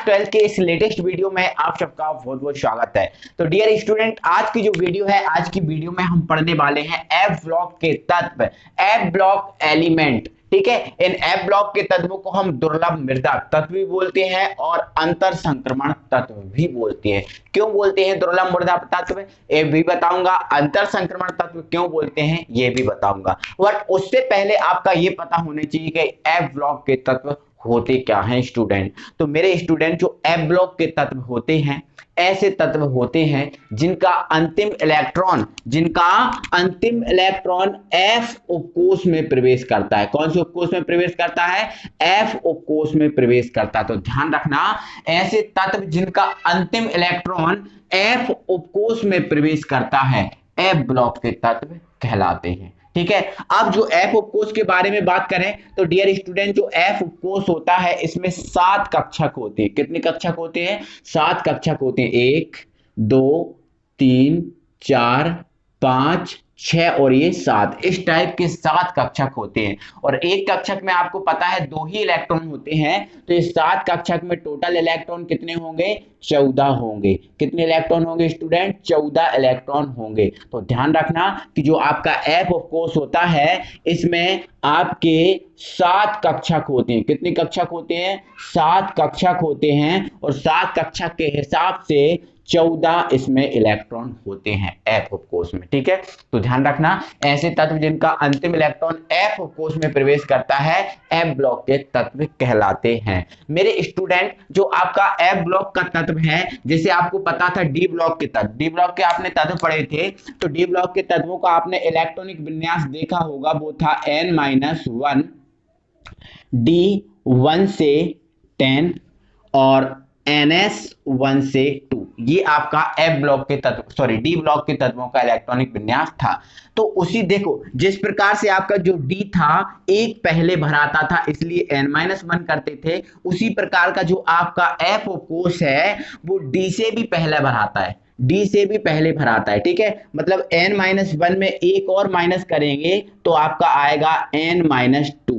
12th के इस latest video में आप सबका बहुत बहुत स्वागत है। तो डियर स्टूडेंट, आज की जो वीडियो है, आज की वीडियो में हम पढ़ने वाले हैं एफ ब्लॉक के तत्व, एफ ब्लॉक एलिमेंट। ठीक है, इन एफ ब्लॉक के तत्वों को हम दुर्लभ मृदा तत्व भी बोलते हैं और अंतर संक्रमण तत्व भी बोलते हैं। क्यों बोलते हैं दुर्लभ मृदा तत्व, ये भी बताऊंगा। अंतर संक्रमण तत्व क्यों बोलते हैं, ये भी बताऊंगा। बट उससे पहले आपका ये पता होना चाहिए कि एफ ब्लॉक के तत्व होते क्या हैं स्टूडेंट। तो मेरे स्टूडेंट, जो एफ ब्लॉक के तत्व होते हैं, ऐसे तत्व होते हैं जिनका अंतिम इलेक्ट्रॉन एफ उपकोष में प्रवेश करता है। कौन से उपकोष में प्रवेश करता है? एफ उपकोष में प्रवेश करता है। तो ध्यान रखना, ऐसे तत्व जिनका अंतिम इलेक्ट्रॉन एफ उपकोष में प्रवेश करता है, एफ ब्लॉक के तत्व कहलाते हैं। ठीक है, अब जो एफ उपकोष के बारे में बात करें तो डियर स्टूडेंट, जो एफ उपकोष होता है इसमें 7 कक्षक होते हैं। कितने कक्षक होते हैं? 7 कक्षक होते हैं। 1 2 3 4 5 6 और ये 7, इस टाइप के 7 कक्षक होते हैं। और एक कक्षक में आपको पता है 2 ही इलेक्ट्रॉन होते हैं। तो इस 7 कक्षक में टोटल इलेक्ट्रॉन कितने होंगे? 14 होंगे। कितने इलेक्ट्रॉन होंगे स्टूडेंट? 14 इलेक्ट्रॉन होंगे। तो ध्यान रखना कि जो आपका एफ उपकोष होता है इसमें आपके 7 कक्षक होते हैं। कितने कक्षक होते हैं? 7 कक्षक होते हैं। और 7 कक्षक के हिसाब से 14 इसमें इलेक्ट्रॉन होते हैं एफ उपकोष में। ठीक है, तो ध्यान रखना, ऐसे तत्व जिनका अंतिम इलेक्ट्रॉन एफ उपकोष में प्रवेश करता है, एफ ब्लॉक के तत्व कहलाते हैं। मेरे स्टूडेंट, जो आपका एफ ब्लॉक का तत्व है, जैसे आपको पता था डी ब्लॉक के तत्व, डी ब्लॉक के आपने तत्व पढ़े थे, तो डी ब्लॉक के तत्वों का आपने इलेक्ट्रॉनिक विन्यास देखा होगा। वो था n-1, डी 1 से 10 और ns 1 से 2। ये आपका एफ ब्लॉक के तत्व, डी ब्लॉक के तत्वों का इलेक्ट्रॉनिक विन्यास था। तो उसी देखो, जिस प्रकार से आपका जो डी था एक पहले भराता था, इसलिए n-1 करते थे, उसी प्रकार का जो आपका एफ उपकोष है वो डी से भी पहले भराता है, डी से भी पहले भराता है। ठीक है, मतलब n-1 में एक और माइनस करेंगे तो आपका आएगा n-2।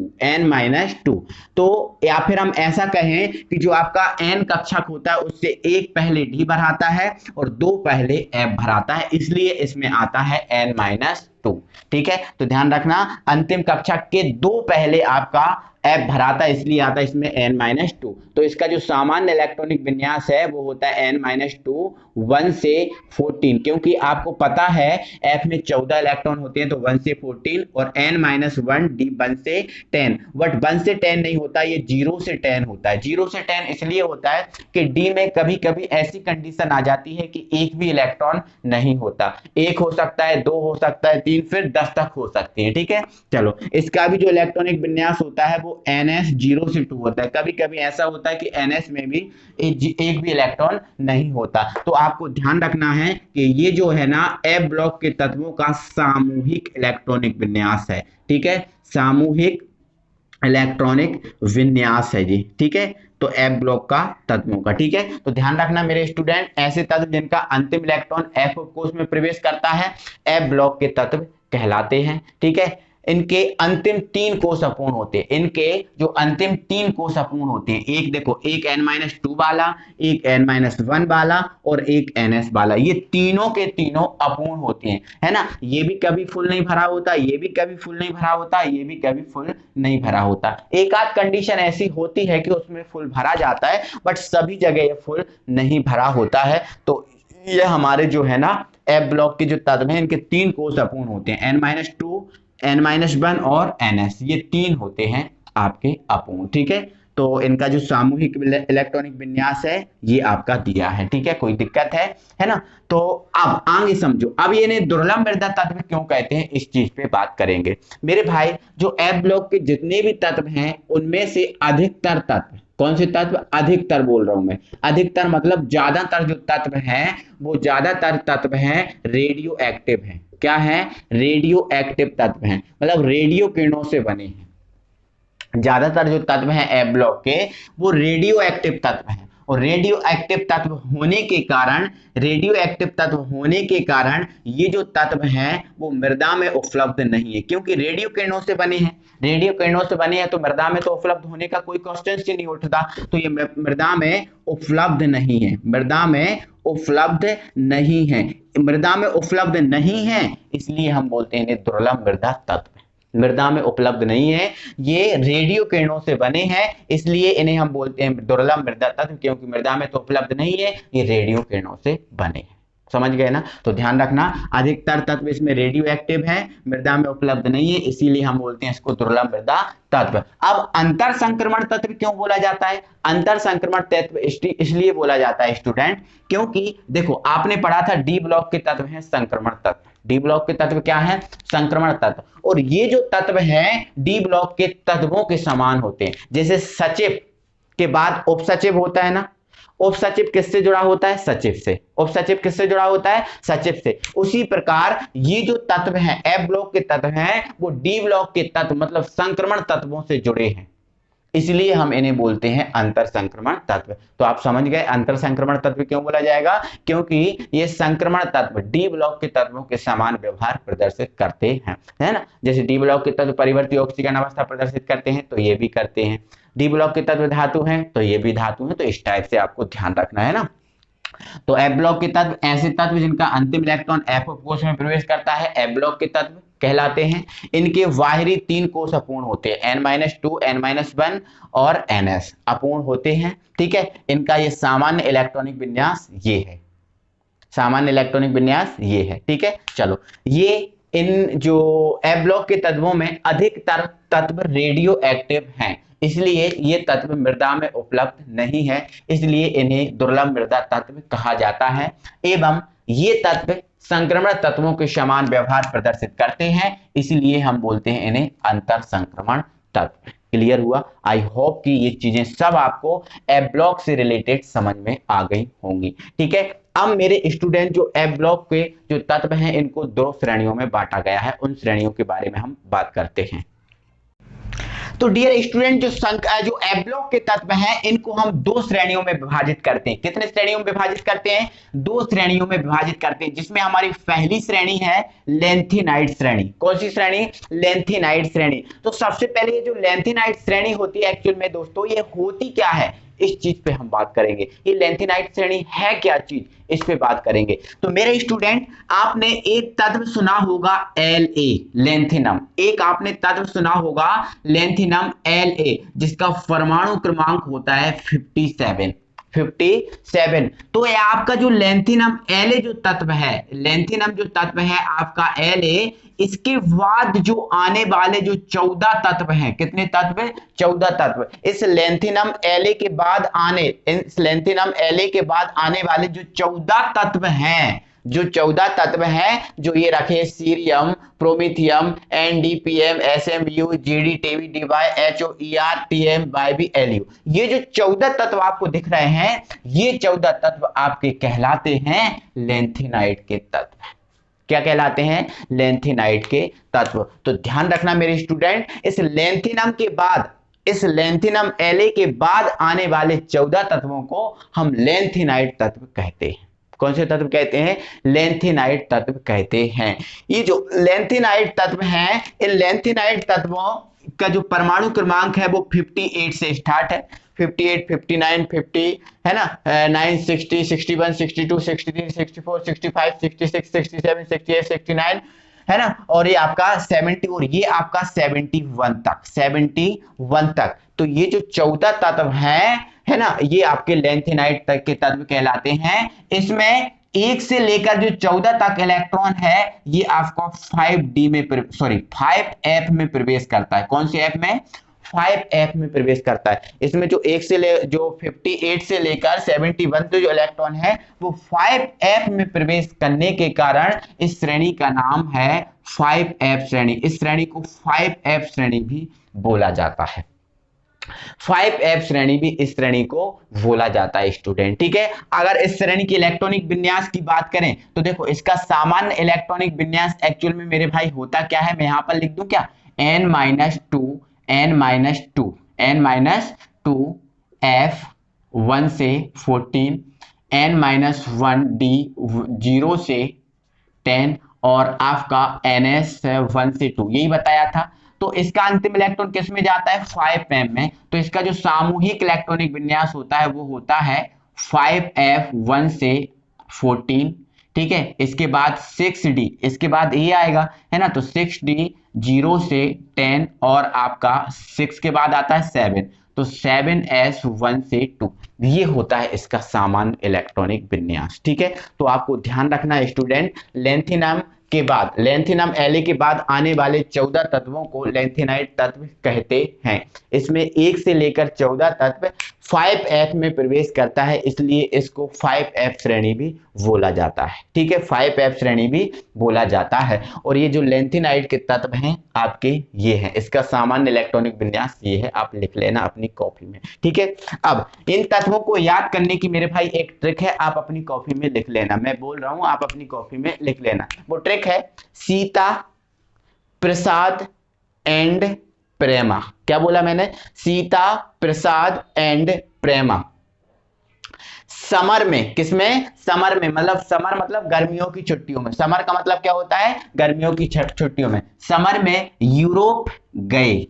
तो या फिर हम ऐसा कहें कि जो आपका n कक्षक होता है उससे एक पहले डी भराता है और 2 पहले f भराता है, इसलिए इसमें आता है n-2। ठीक है, तो ध्यान रखना, अंतिम कक्षक के 2 पहले आपका एफ भराता है, इसलिए आता है इसमें n-2। तो इसका जो सामान्य इलेक्ट्रॉनिक विन्यास है वो होता है n-2 1 से 14, क्योंकि आपको पता है एफ में 14 इलेक्ट्रॉन होते हैं, तो 1 से 14 और n-1 डी 1 से 10। बट 1 से 10 नहीं होता, ये 0 से 10 होता है। 0 से 10 इसलिए होता है कि डी में कभी कभी ऐसी कंडीशन आ जाती है कि एक भी इलेक्ट्रॉन नहीं होता, 1 हो सकता है, 2 हो सकता है, 3, फिर 10 तक हो सकते हैं। ठीक है, चलो, इसका भी जो इलेक्ट्रॉनिक विन्यास होता है वो ns 0 से 2 होता है। कभी कभी ऐसा होता है कि ns में भी एक भी इलेक्ट्रॉन नहीं होता। तो आपको ध्यान रखना है कि ये जो है ना एफ ब्लॉक के तत्वों का सामूहिक इलेक्ट्रॉनिक विन्यास है। ठीक है, सामूहिक इलेक्ट्रॉनिक विन्यास है जी। ठीक है, तो एफ ब्लॉक का तत्वों का। ठीक है, तो ध्यान रखना मेरे स्टूडेंट, ऐसे तत्व जिनका अंतिम इलेक्ट्रॉन एफ उपकोष में प्रवेश करता है, एफ ब्लॉक के तत्व कहलाते हैं। ठीक है, इनके अंतिम 3 कोष अपूर्ण होते हैं। इनके जो अंतिम 3 कोष अपूर्ण होते हैं, एक देखो, एक n-2 वाला, एक n-1 वाला और एक ns वाला, ये तीनों के तीनों अपूर्ण होते हैं, है ना। ये भी कभी फुल नहीं भरा होता, ये भी कभी फुल नहीं भरा होता, ये भी कभी फुल नहीं भरा होता। एक आध कंडीशन ऐसी होती है कि उसमें फुल भरा जाता है, बट सभी जगह ये फुल नहीं भरा होता है। तो ये हमारे जो है ना एफ ब्लॉक के जो तत्व हैं, इनके 3 कोष अपूर्ण होते हैं, n-2, n-1 और ns, ये 3 होते हैं आपके अपूर्ण। ठीक है, तो इनका जो सामूहिक इलेक्ट्रॉनिक विन्यास है ये आपका दिया है। ठीक है, कोई दिक्कत है ना। तो अब आगे समझो, अब ये दुर्लभ मृदा तत्व क्यों कहते हैं, इस चीज पे बात करेंगे मेरे भाई। जो एफ ब्लॉक के जितने भी तत्व हैं उनमें से अधिकतर तत्व, कौन से तत्व? अधिकतर बोल रहा हूं मैं, अधिकतर मतलब ज्यादातर जो तत्व हैं वो ज्यादातर तत्व हैं रेडियो एक्टिव हैं। क्या है? रेडियो एक्टिव तत्व हैं, मतलब रेडियो किरणों से बने हैं। ज्यादातर जो तत्व हैं एफ ब्लॉक के वो रेडियो एक्टिव तत्व हैं। और रेडियो एक्टिव तत्व होने के कारण ये जो तत्व हैं वो मृदा में उपलब्ध नहीं है, क्योंकि रेडियो किरणों से बने हैं तो मृदा में तो उपलब्ध होने का कोई क्वेश्चन ही नहीं उठता। तो ये मृदा में उपलब्ध नहीं है, मृदा में उपलब्ध नहीं है, इसलिए हम बोलते हैं इन्हें दुर्लभ मृदा तत्व। मृदा में उपलब्ध नहीं है, ये रेडियो किरणों से बने हैं, इसलिए इन्हें हम बोलते हैं दुर्लभ मृदा तत्व, क्योंकि मृदा में तो उपलब्ध नहीं है, ये रेडियो किरणों से बने हैं। समझ गए ना? तो ध्यान रखना, अधिकतर तत्व इसमें रेडियो एक्टिव है, मृदा में उपलब्ध नहीं है, इसीलिए हम बोलते हैं इसको दुर्लभ मृदा तत्व। अब अंतर संक्रमण तत्व क्यों बोला जाता है? अंतर संक्रमण तत्व इसलिए बोला जाता है स्टूडेंट, क्योंकि देखो आपने पढ़ा था डी ब्लॉक के तत्व हैं संक्रमण तत्व। डी ब्लॉक के तत्व क्या है? संक्रमण तत्व। और ये जो तत्व हैं डी ब्लॉक के तत्वों के समान होते हैं। जैसे सचिव के बाद उपसचिव होता है ना, उपसचिव किससे जुड़ा होता है? सचिव से। उपसचिव किससे जुड़ा होता है? सचिव से। उसी प्रकार ये जो तत्व हैं, एफ ब्लॉक के तत्व हैं, वो डी ब्लॉक के तत्व मतलब संक्रमण तत्वों से जुड़े हैं, इसलिए हम इन्हें बोलते हैं अंतर संक्रमण तत्व। तो आप समझ गए अंतर संक्रमण तत्व क्यों बोला जाएगा? क्योंकि ये संक्रमण तत्व डी ब्लॉक के तत्वों के समान व्यवहार प्रदर्शित करते हैं, है ना? जैसे डी ब्लॉक के तत्व परिवर्ती ऑक्सीकरण अवस्था प्रदर्शित करते हैं, तो ये भी करते हैं। डी ब्लॉक के तत्व धातु हैं, तो ये भी धातु हैं। तो इस टाइप से आपको ध्यान रखना है ना। तो एफ ब्लॉक के तत्व ऐसे तत्व जिनका अंतिम इलेक्ट्रॉन एफ कोश में प्रवेश करता है, एफ ब्लॉक के तत्व कहलाते हैं। इनके बाहरी 3 कोश अपूर्ण होते हैं, n-2, n-1 और ns अपूर्ण होते हैं। ठीक है, इनका ये सामान्य इलेक्ट्रॉनिक विन्यास ये है, सामान्य इलेक्ट्रॉनिक विन्यास ये है। ठीक है, चलो, ये इन जो एफ ब्लॉक के तत्वों में अधिकतर तत्व रेडियो एक्टिव हैं, इसलिए ये तत्व मृदा में उपलब्ध नहीं है, इसलिए इन्हें दुर्लभ मृदा तत्व कहा जाता है। एवं ये तत्व संक्रमण तत्वों के समान व्यवहार प्रदर्शित करते हैं, इसलिए हम बोलते हैं इन्हें अंतर संक्रमण तत्व। क्लियर हुआ? आई होप कि ये चीजें सब आपको एफ ब्लॉक से रिलेटेड समझ में आ गई होंगी। ठीक है, अब मेरे स्टूडेंट जो एफ ब्लॉक के जो तत्व हैं इनको 2 श्रेणियों में बांटा गया है, उन श्रेणियों के बारे में हम बात करते हैं। तो डियर स्टूडेंट, जो एफ ब्लॉक के तत्व हैं इनको हम 2 श्रेणियों में विभाजित करते हैं। कितने श्रेणियों में विभाजित करते हैं? 2 श्रेणियों में विभाजित करते हैं, जिसमें हमारी पहली श्रेणी है लेंथेनाइड श्रेणी। कौन सी श्रेणी? लेंथेनाइड श्रेणी। तो सबसे पहले ये जो लेंथेनाइड श्रेणी होती है एक्चुअल में दोस्तों ये होती क्या है, इस चीज पे हम बात करेंगे। ये लेंथेनाइड श्रेणी है क्या चीज, इस पे बात करेंगे। तो मेरे स्टूडेंट, आपने एक तत्व सुना होगा La, लेंथेनम। एक आपने तत्व सुना होगा लेंथेनम La, जिसका परमाणु क्रमांक होता है 57। तो ये आपका जो लेंथेनम La जो तत्व है, लेंथेनम जो तत्व है आपका La, इसके बाद जो आने वाले जो 14 तत्व हैं, कितने तत्व? 14 तत्व। इस लेंथेनम La के बाद आने वाले जो 14 तत्व हैं, जो ये रखे cerium, promethium, NdPm, SMu, Gd, Tb, Dy, HO, Er, Tm, Yb, Lu, ये जो 14 तत्व आपको दिख रहे हैं, ये 14 तत्व आपके कहलाते हैं लेंथेनाइड के तत्व। क्या कहलाते हैं? लेंथेनाइड के तत्व। तो ध्यान रखना मेरे स्टूडेंट, इस लेंथेनम La के बाद आने वाले 14 तत्वों को हम लेंथेनाइड तत्व कहते हैं। कौन से तत्व कहते हैं? लेंथेनाइड तत्व कहते हैं। ये जो लेंथेनाइड तत्व हैं, इन लेंथेनाइड तत्वों का जो परमाणु क्रमांक है वो 58 से स्टार्ट है। 58, 59, 50 है ना, 9, 60, 61, 62, 63, 64, 65, 66, 67, 68, 69 है ना, और ये आपका 70 और ये आपका 71 तक। तो ये जो 14 तत्व हैं, है ना, ये आपके लेंथेनाइड तक के तत्व कहलाते हैं। इसमें 1 से लेकर जो 14 तक इलेक्ट्रॉन है ये आपको 5F में प्रवेश करता है। कौन सी F में? 5F में प्रवेश करता है। इसमें जो 58 से लेकर 71 जो इलेक्ट्रॉन है वो 5F में प्रवेश करने के कारण इस श्रेणी का नाम है 5F श्रेणी। इस श्रेणी को 5F श्रेणी भी बोला जाता है। 5F श्रेणी भी इस श्रेणी को बोला जाता है स्टूडेंट। ठीक है, अगर इस श्रेणी की इलेक्ट्रॉनिक विन्यास की बात करें तो देखो इसका सामान्य इलेक्ट्रॉनिक विन्यास एक्चुअल में मेरे भाई होता क्या है, मैं यहां पर लिख दूं क्या, n-2 F 1 से 14, n-1d 0 से 10 और आपका ns 1 से 2, यही बताया था। तो इसका अंतिम इलेक्ट्रॉन किस में जाता है? 5m में। तो इसका जो सामूहिक इलेक्ट्रॉनिक विन्यास होता है वो होता है 5f 1 से 14, ठीक है। इसके बाद 6d, इसके बाद ये आएगा, है ना, तो 6d 0 से 10 और आपका 6 के बाद आता है 7, तो 7s 1 से 2, ये होता है इसका सामान्य इलेक्ट्रॉनिक विन्यास, ठीक है। तो आपको ध्यान रखना है स्टूडेंट, लेंथिनम के बाद, लेंथिनम एले के बाद आने वाले 14 तत्वों को लेंथेनाइट तत्व कहते हैं। इसमें 1 से लेकर 14 तत्व 5f में प्रवेश करता है, इसलिए इसको 5f श्रेणी भी बोला जाता है, ठीक है, 5f श्रेणी भी बोला जाता है। और ये जो लेंथेनाइट के तत्व हैं आपके ये हैं, इसका सामान्य इलेक्ट्रॉनिक विन्यास ये है, आप लिख लेना अपनी कॉपी में, ठीक है। अब इन तत्वों को याद करने की मेरे भाई एक ट्रिक है, आप अपनी कॉपी में लिख लेना, मैं बोल रहा हूं आप अपनी कॉपी में लिख लेना। वो ट्रिक है सीता, प्रसाद एंड प्रेमा। क्या बोला मैंने? सीता, प्रसाद एंड प्रेमा। समर में, किसमें? समर में, मतलब समर मतलब गर्मियों की छुट्टियों में। समर का मतलब क्या होता है? गर्मियों की छुट्टियों में। समर में यूरोप गए,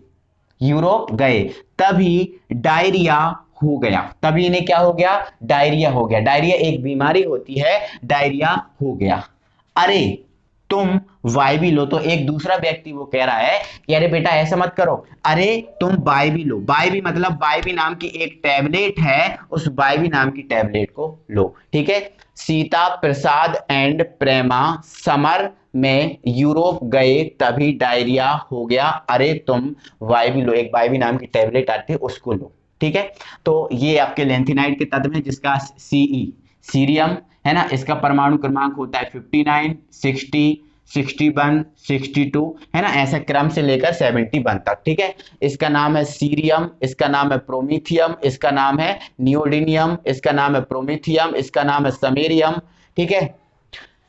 यूरोप गए, तभी डायरिया हो गया, तभी इन्हें क्या हो गया? डायरिया हो गया। डायरिया एक बीमारी होती है, डायरिया हो गया। अरे तुम वाई लो, तो एक दूसरा व्यक्ति वो कह रहा है कि अरे बेटा ऐसा मत करो, अरे तुम वाई लो। वाई मतलब वाई नाम की एक टैबलेट है, उस वाई नाम की टैबलेट को लो, ठीक है। सीता, प्रसाद एंड प्रेमा समर में यूरोप गए तभी डायरिया हो गया, अरे तुम वाई लो, एक वाई नाम की टैबलेट आती है उसको लो, ठीक है। तो ये आपके लेंथेनाइट के तत्व हैं, जिसका सीई सीरियम है ना, इसका परमाणु क्रमांक होता है 59, 60, 61, 62, है ना, ऐसा क्रम से लेकर 71 तक, ठीक है। इसका नाम है सीरियम, इसका नाम है प्रोमीथियम, इसका नाम है नियोडिनियम, इसका नाम है प्रोमीथियम, इसका नाम है समेरियम, ठीक है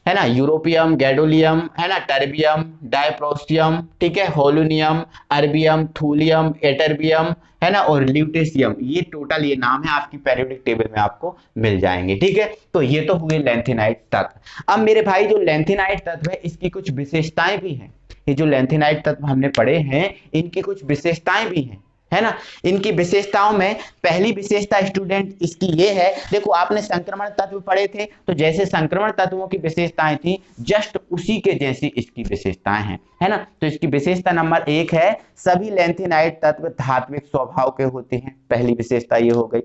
ना, यूरोपियम, गैडोलियम, है ना, टर्बियम, डाइप्रोस्टियम, ठीक है, होलुनियम, अर्बियम, थूलियम, एटर्बियम, है ना, और ल्यूटेशियम। ये टोटल ये नाम है, आपकी पेरियोडिक टेबल में आपको मिल जाएंगे, ठीक है। तो ये तो हुए लेंथेनाइट तत्व। अब मेरे भाई जो लेंथेनाइट तत्व है इसकी कुछ विशेषताएं भी हैं। ये जो लेंथेनाइट तत्व हमने पढ़े हैं इनकी कुछ विशेषताएं भी हैं, है ना। इनकी विशेषताओं में पहली विशेषता स्टूडेंट इसकी ये है, देखो आपने संक्रमण तत्व पढ़े थे, तो जैसे संक्रमण तत्वों की विशेषताएं थी जस्ट उसी के जैसी इसकी विशेषताएं हैं, है ना। तो इसकी विशेषता नंबर 1 है, सभी लेंथेनाइट तत्व धात्विक स्वभाव के होते हैं, पहली विशेषता ये हो गई।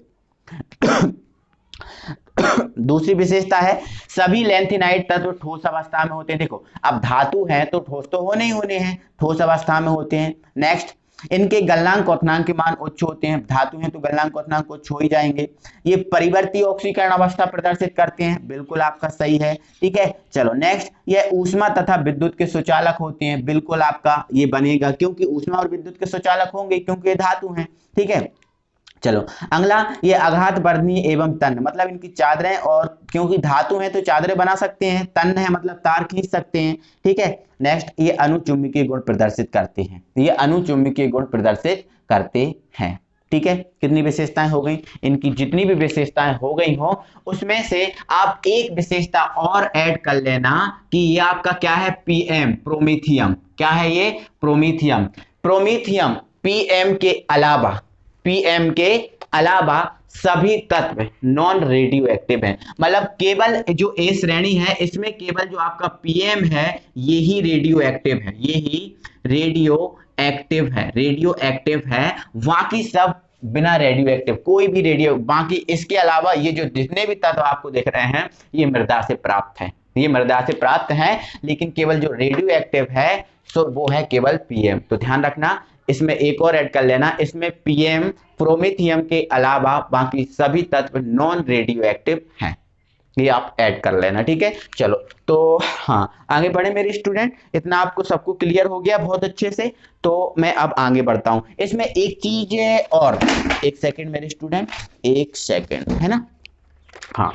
दूसरी विशेषता है सभी लेंथेनाइट तत्व ठोस अवस्था में होते हैं। देखो अब धातु है तो ठोस तो होने ही होने हैं, ठोस अवस्था में होते हैं। नेक्स्ट, इनके गलनांक क्वथनांक के मान उच्च होते हैं, धातु हैं तो गलनांक क्वथनांक उच्च हो ही जाएंगे। ये परिवर्ती ऑक्सीकरण अवस्था प्रदर्शित करते हैं, बिल्कुल आपका सही है, ठीक है। चलो नेक्स्ट, ये ऊष्मा तथा विद्युत के सुचालक होते हैं, बिल्कुल आपका ये बनेगा, क्योंकि ऊष्मा और विद्युत के सुचालक होंगे क्योंकि ये धातु हैं, ठीक है। चलो अगला, ये आघात वर्धनीय एवं तन्य, मतलब इनकी चादरें, और क्योंकि धातु है तो चादरें बना सकते हैं, तन्य है मतलब तार खींच सकते हैं, ठीक है। नेक्स्ट, ये अनुचुंबकीय गुण प्रदर्शित करते हैं, ये अनुचुंबकीय गुण प्रदर्शित करते हैं, ठीक है। कितनी विशेषताएं हो गई? इनकी जितनी भी विशेषताएं हो गई हो उसमें से आप एक विशेषता और ऐड कर लेना कि ये आपका क्या है? PM, promethium. क्या है ये? प्रोमीथियम। प्रोमीथियम पीएम के अलावा, पीएम के अलावा सभी तत्व नॉन रेडियो एक्टिव हैं, मतलब केवल जो ए श्रेणी है इसमें केवल जो आपका पीएम है यही रेडियो एक्टिव है, यही रेडियो एक्टिव है, रेडियो एक्टिव है, बाकी सब बिना रेडियो एक्टिव, कोई भी रेडियो, बाकी इसके अलावा ये जो जितने भी तत्व आपको दिख रहे हैं ये मृदा से प्राप्त है, ये मृदा से प्राप्त है, लेकिन केवल जो रेडियो एक्टिव है सो वो है केवल पीएम। तो ध्यान रखना, इसमें एक और ऐड कर लेना, इसमें पीएम प्रोमीथियम के अलावा बाकी सभी तत्व नॉन रेडियो एक्टिव हैं, ये आप ऐड कर लेना, ठीक है। चलो तो हाँ आगे बढ़े मेरे स्टूडेंट, इतना आपको सबको क्लियर हो गया बहुत अच्छे से। तो मैं अब आगे बढ़ता हूं, इसमें एक चीज और, एक सेकंड मेरे स्टूडेंट, एक सेकंड, है ना, हाँ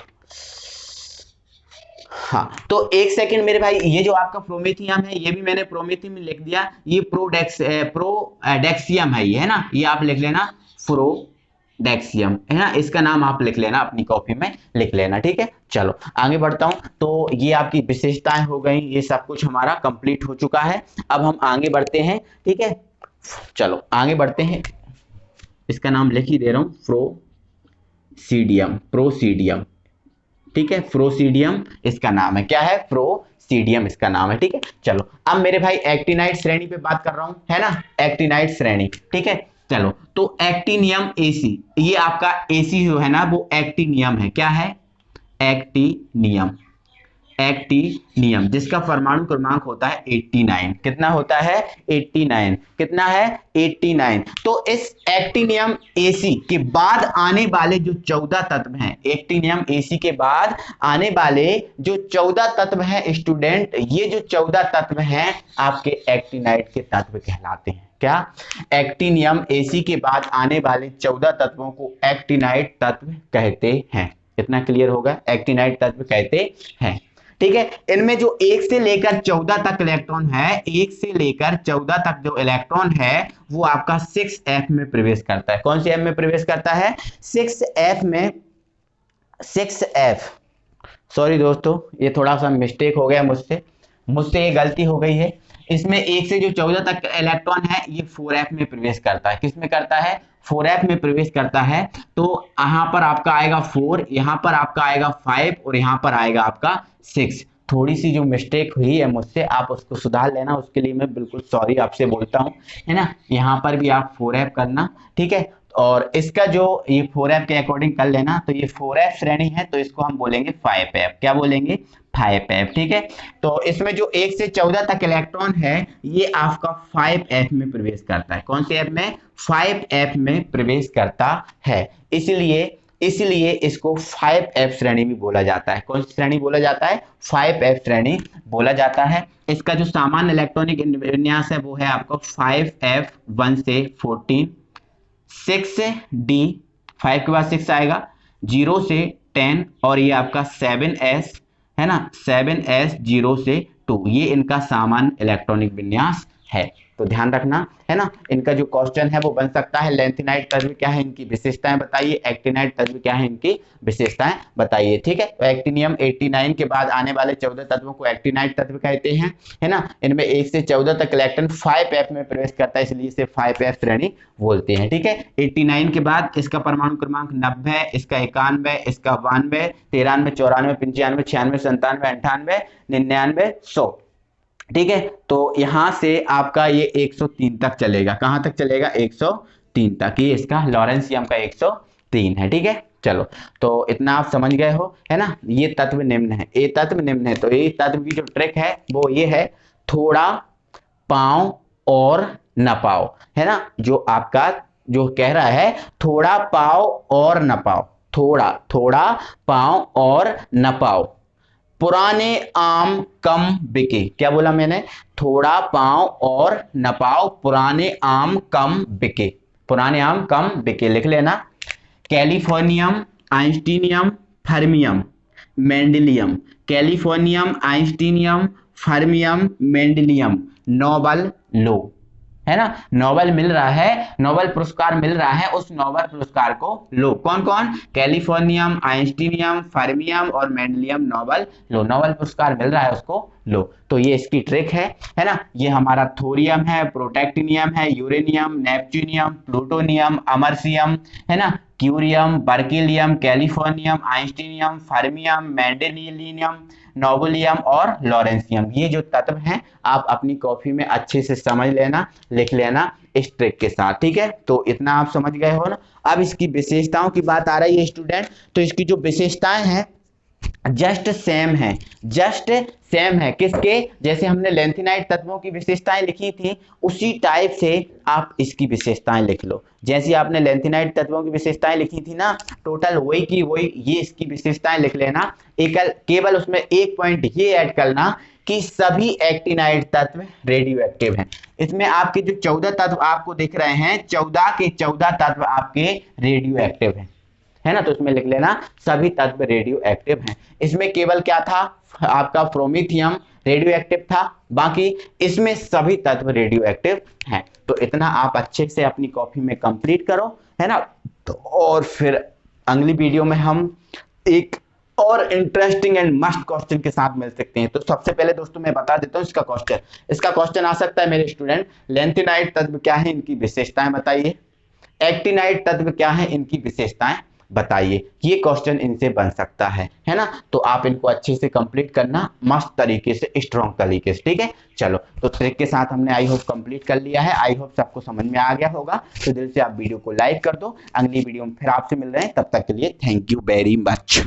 तो एक सेकंड मेरे भाई, ये जो आपका प्रोमेथियम है ये भी मैंने प्रोमेथियम में लिख दिया, ये प्रोडेक्सियम है ये, है ना, ये आप लिख लेना डेक्सियम है ना, इसका नाम आप लिख लेना, अपनी कॉपी में लिख लेना, ठीक है। चलो आगे बढ़ता हूं। तो ये आपकी विशेषताएं हो गई, ये सब कुछ हमारा कंप्लीट हो चुका है। अब हम आगे बढ़ते हैं, ठीक है। चलो आगे बढ़ते हैं, इसका नाम लिख ही दे रहा हूं, प्रोसीडियम, ठीक है। प्रोसीडियम इसका नाम है, क्या है, प्रोसीडियम इसका नाम है, ठीक है। चलो अब मेरे भाई एक्टिनाइड श्रेणी पे बात कर रहा हूं, है ना, एक्टिनाइड श्रेणी, ठीक है। चलो तो एक्टिनियम एसी, ये आपका एसी जो है ना वो एक्टिनियम है, क्या है, एक्टिनियम, एक्टिनियम जिसका परमाणु क्रमांक होता है 89, कितना होता है, 89, कितना है, 89। तो इस एक्टिनियम एसी के बाद आने वाले जो 14 तत्व हैं, एक्टिनियम एसी के बाद आने वाले जो 14 तत्व हैं स्टूडेंट, ये जो 14 तत्व हैं आपके एक्टिनाइड के तत्व कहलाते हैं, क्या, एक्टिनियम एसी के बाद आने वाले 14 तत्वों को एक्टिनाइड तत्व कहते हैं। इतना क्लियर होगा, एक्टिनाइड तत्व कहते हैं, ठीक है। इनमें जो 1 से लेकर 14 तक इलेक्ट्रॉन है, 1 से लेकर 14 तक जो इलेक्ट्रॉन है वो आपका 6f में प्रवेश करता है। कौन सी f में प्रवेश करता है, 6f में, 6f, सॉरी दोस्तों ये थोड़ा सा मिस्टेक हो गया मुझसे ये गलती हो गई है। इसमें 1 से जो 14 तक इलेक्ट्रॉन है ये 4f में प्रवेश करता है, किस में करता है, 4f में प्रवेश करता है। तो यहाँ पर आपका आएगा 4, यहाँ पर आपका आएगा 5 और यहाँ पर आएगा आपका 6। थोड़ी सी जो मिस्टेक हुई है मुझसे, आप उसको सुधार लेना, उसके लिए मैं बिल्कुल सॉरी आपसे बोलता हूँ, है ना। यहाँ पर भी आप 4f करना, ठीक है। और इसका जो ये 4f के अकॉर्डिंग कर लेना, तो ये 4f श्रेणी है तो इसको हम बोलेंगे 5f, क्या बोलेंगे, 5f, ठीक है। तो इसमें जो 1 से 14 तक इलेक्ट्रॉन है ये आपका 5f में प्रवेश करता है, कौन से f में, 5f में प्रवेश करता है। इसलिए इसको 5f श्रेणी भी बोला जाता है। कौन सी श्रेणी बोला जाता है, 5f श्रेणी बोला जाता है। इसका जो सामान्य इलेक्ट्रॉनिक विन्यास है वो है आपका 5f1 से 14, 6d, 5 के बाद 6 आएगा, 0 से 10 और ये आपका 7s है ना, 7s 0 से 2, ये इनका सामान्य इलेक्ट्रॉनिक विन्यास है। तो ध्यान रखना, है ना। इनका जो क्वेश्चन है वो बन सकता है, लेंथिनाइड तत्व क्या है, इनकी विशेषताएं बताइए, एक्टिनाइड तत्व क्या है, इनकी विशेषताएं बताइए, ठीक है। तो एक्टिनियम 89 के बाद आने वाले 14 तत्वों को एक्टिनाइड तत्व कहते हैं, है ना। इनमें 1 से 14 तक इलेक्ट्रॉन 5f में प्रवेश करता है, इसलिए इसे 5f श्रेणी बोलते हैं, ठीक है। 89 के बाद इसका परमाणु क्रमांक 90, इसका 91, इसका 92, 93, 94, 95, 96, 97, 98, 99, 100, ठीक है। तो यहां से आपका ये 103 तक चलेगा, कहां तक चलेगा, 103 तक, ये इसका लॉरेंसियम का 103 है, ठीक है। चलो तो इतना आप समझ गए हो, है ना। ये तत्व निम्न है, ये तत्व निम्न है, तो ये तत्व की जो ट्रिक है वो ये है, थोड़ा पाओ और न पाओ, है ना। जो आपका जो कह रहा है थोड़ा पाओ और न पाओ, थोड़ा पाओ और न पाओ, पुराने आम कम बिके, क्या बोला मैंने, थोड़ा पाओ और न पाओ, पुराने आम कम बिके, पुराने आम कम बिके, लिख लेना। Californium, einsteinium, fermium, mendelevium, californium, einsteinium, fermium, mendelevium, nobel लो, है ना, नोबेल मिल रहा है, नोबेल पुरस्कार मिल रहा है, उस नोबेल पुरस्कार को लो। कौन कौन, कैलिफोर्नियम, आइंस्टीनियम, फर्मियम और मेंडेलियम नोबेल लो, नोबेल पुरस्कार मिल रहा है उसको लो। तो ये इसकी ट्रिक है ना। ये हमारा थोरियम है, प्रोटेक्टिनियम है, यूरेनियम, नेपच्यूनियम, प्लूटोनियम, अमरसियम, है ना, curium, berkelium, californium, einsteinium, fermium, mendelevium, nobelium और लॉरेंसियम, ये जो तत्व हैं आप अपनी कॉपी में अच्छे से समझ लेना, लिख लेना इस ट्रिक के साथ, ठीक है। तो इतना आप समझ गए हो ना। अब इसकी विशेषताओं की बात आ रही है स्टूडेंट, तो इसकी जो विशेषताएं हैं जस्ट सेम है, किसके, जैसे हमने लेंथिनाइड तत्वों की विशेषताएं लिखी थी उसी टाइप से आप इसकी विशेषताएं लिख लो। जैसे आपने लेंथिनाइड तत्वों की विशेषताएं लिखी थी ना, टोटल वही की वही ये इसकी विशेषताएं लिख लेना। केवल उसमें एक पॉइंट ये ऐड करना कि सभी एक्टिनाइड तत्व रेडियो एक्टिव हैं। इसमें आपके जो 14 तत्व आपको दिख रहे हैं, 14 के 14 तत्व आपके रेडियो एक्टिव हैं, है ना, तो इसमें लिख लेना सभी तत्व रेडियो एक्टिव हैं। इसमें केवल क्या था, आपका प्रोमीथियम रेडियो एक्टिव था, बाकी इसमें सभी तत्व रेडियो एक्टिव हैं। तो इतना आप अच्छे से अपनी कॉपी में कंप्लीट करो, है ना। तो और फिर अगली वीडियो में हम एक और इंटरेस्टिंग एंड मस्ट क्वेश्चन के साथ मिल सकते हैं। तो सबसे पहले दोस्तों मैं बता देता हूं इसका क्वेश्चन आ सकता है मेरे स्टूडेंट, लेंथेनाइट तत्व क्या है, इनकी विशेषताएं बताइए। एक्टिनाइट तत्व क्या है, इनकी विशेषताएं बताइए। ये क्वेश्चन इनसे बन सकता है ना। तो आप इनको अच्छे से कंप्लीट करना मस्त तरीके से, स्ट्रॉन्ग तरीके से, ठीक है। चलो, तो ट्रिक के साथ हमने आई होप कंप्लीट कर लिया है। आई होप सबको समझ में आ गया होगा। तो दिल से आप वीडियो को लाइक कर दो। अगली वीडियो में फिर आपसे मिल रहे हैं, तब तक के लिए थैंक यू वेरी मच।